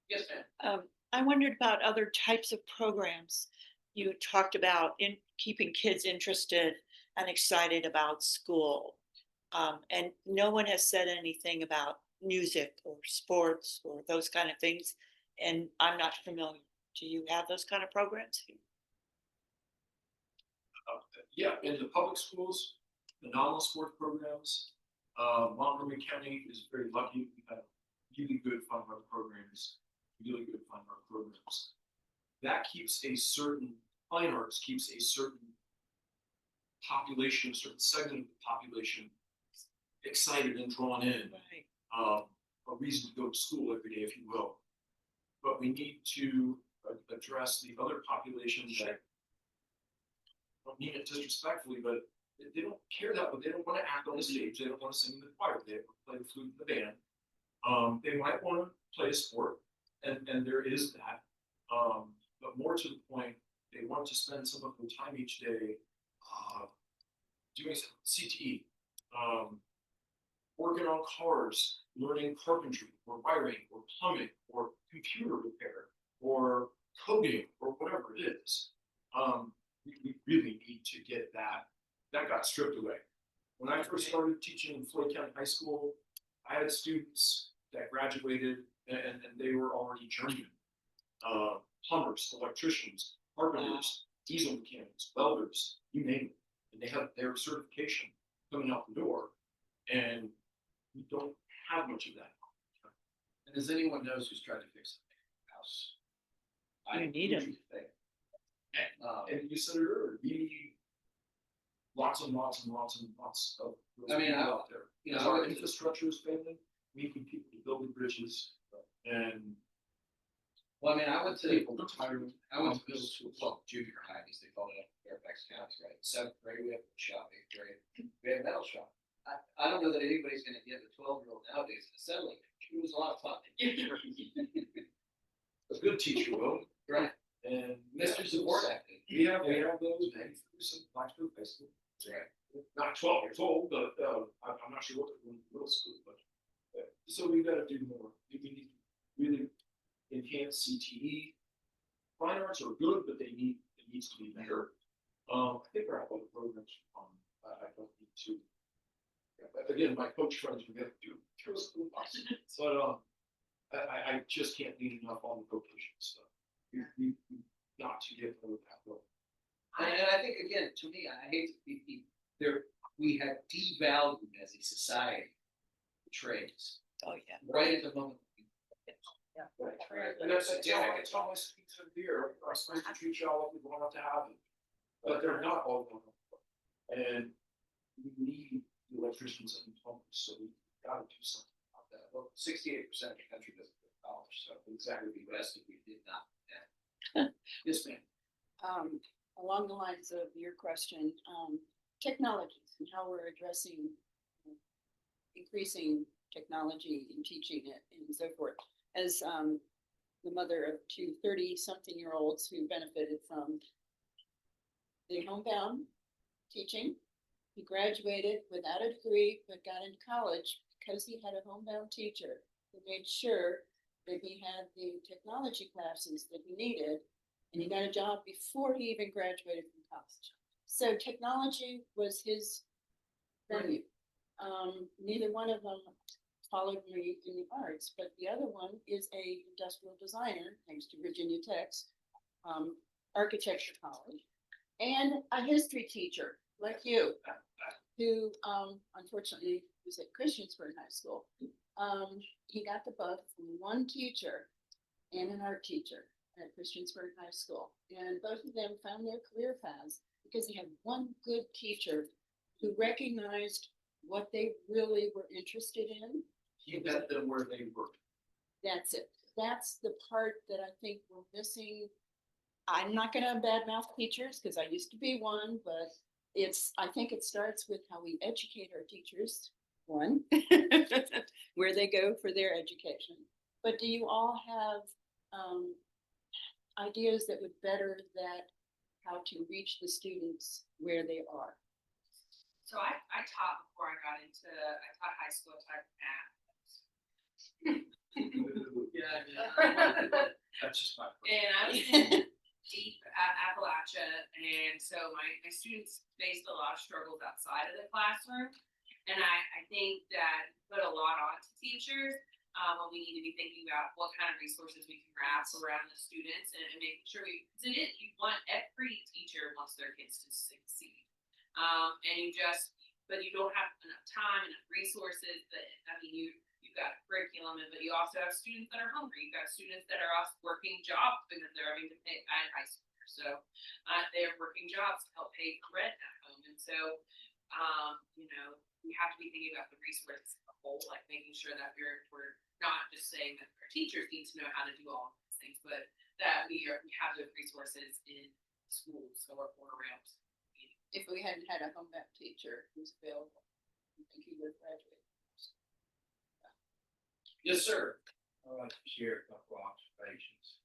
Yes, ma'am. I wondered about other types of programs. You talked about in keeping kids interested and excited about school. And no one has said anything about music or sports or those kind of things. And I'm not familiar. Do you have those kind of programs? Yeah, in the public schools, the nominal sport programs, Montgomery County is very lucky. We have really good fun run programs, That keeps a certain, fine arts keeps a certain population, a certain segment of the population excited and drawn in. Right. A reason to go to school every day, if you will. But we need to address the other populations that, I don't mean it disrespectfully, but they don't care that much. They don't want to act on the stage. They don't want to sing in the choir. They want to play the flute in the band. They might want to play a sport, and there is that. But more to the point, they want to spend some of their time each day doing CTE, working on cars, learning carpentry or wiring or plumbing or computer repair or coding or whatever it is. We really need to get that. That got stripped away. When I first started teaching in Floyd County High School, I had students that graduated and they were already journeymen, plumbers, electricians, carpenters, diesel mechanics, welders, you name it. And they have their certification coming out the door, and we don't have much of that. And does anyone knows who's tried to fix the house? You need 'em. And you said it earlier, we need lots and lots and lots and lots of. I mean, out there. you know, As I our would- infrastructure is failing, we need people to build the bridges and. Well, I mean, I went to middle Business school, well, junior high, as they call it up in Fairfax County, right? 7th grade, we have a shop, 8th grade, we had a metal shop. I don't know that anybody's gonna give a 12-year-old nowadays an assembly. It was a lot of fun. A good teacher will, Right. and. Mr. Zabordak. We have those, maybe through some Blacksburg High School. Right. Not 12 years old, but, I'm not sure what they're going to middle school, but. So we've got to do more. We need to really enhance CTE. Fine arts are good, but it needs to be better. I think our other programs, I don't need to. Again, my coach friends, we have to do school bus, but, I just can't lean enough on the vocation stuff. We not to get over that low. And I think, again, to me, I hate to be there, we have devalued as a society the trades Oh, yeah. right at the moment. And that's a I tell my students in here, I'm supposed to treat y'all like we want to have it, but they're not all going to. And we need the electricians and plumbers, so we gotta do something about that. Well, 68% of the country doesn't go to college, so exactly the best if we did not. Yes, ma'am. Along the lines of your question, technologies and how we're addressing increasing technology in teaching it and so forth. As the mother of two 30-something-year-olds who benefited from the homebound teaching, he graduated without a degree but got into college because he had a homebound teacher who made sure that he had the technology classes that he needed, and he got a job before he even graduated from college. So technology was his venue. Neither one of them followed me in the arts, but the other one is a industrial designer, thanks to Virginia Tech's architecture college, and a history teacher like you, who unfortunately was at Christiansburg High School. He got the bug from one teacher and an art teacher at Christiansburg High School. And both of them found their career paths because they had one good teacher who recognized what they really were interested in. He met them where they were. That's it. That's the part that I think we're missing. I'm not going to badmouth teachers because I used to be one, but I think it starts with how we educate our teachers, one, where they go for their education. But do you all have ideas that would better that, how to reach the students where they are? So I taught before I taught high school, I taught math. That's just my. And I was in deep Appalachia, and so my students faced a lot of struggles outside of the classroom. And I think that put a lot on to teachers when we need to be thinking about what kind of resources we can wrap around the students and making sure because you want every teacher wants their kids to succeed. But you don't have enough time, enough resources you've got curriculum, but you also have students that are hungry. You've got students that are also working jobs because they're having to pay high school. So they're working jobs to help pay for rent at home. And so, we have to be thinking about the resources as a whole, like making sure that we're not just saying that our teachers need to know how to do all of these things, but that we have those resources in schools or around. If we hadn't had a homebound teacher who's available, I think he would have graduated. Yes, sir. I'd like to share a couple observations.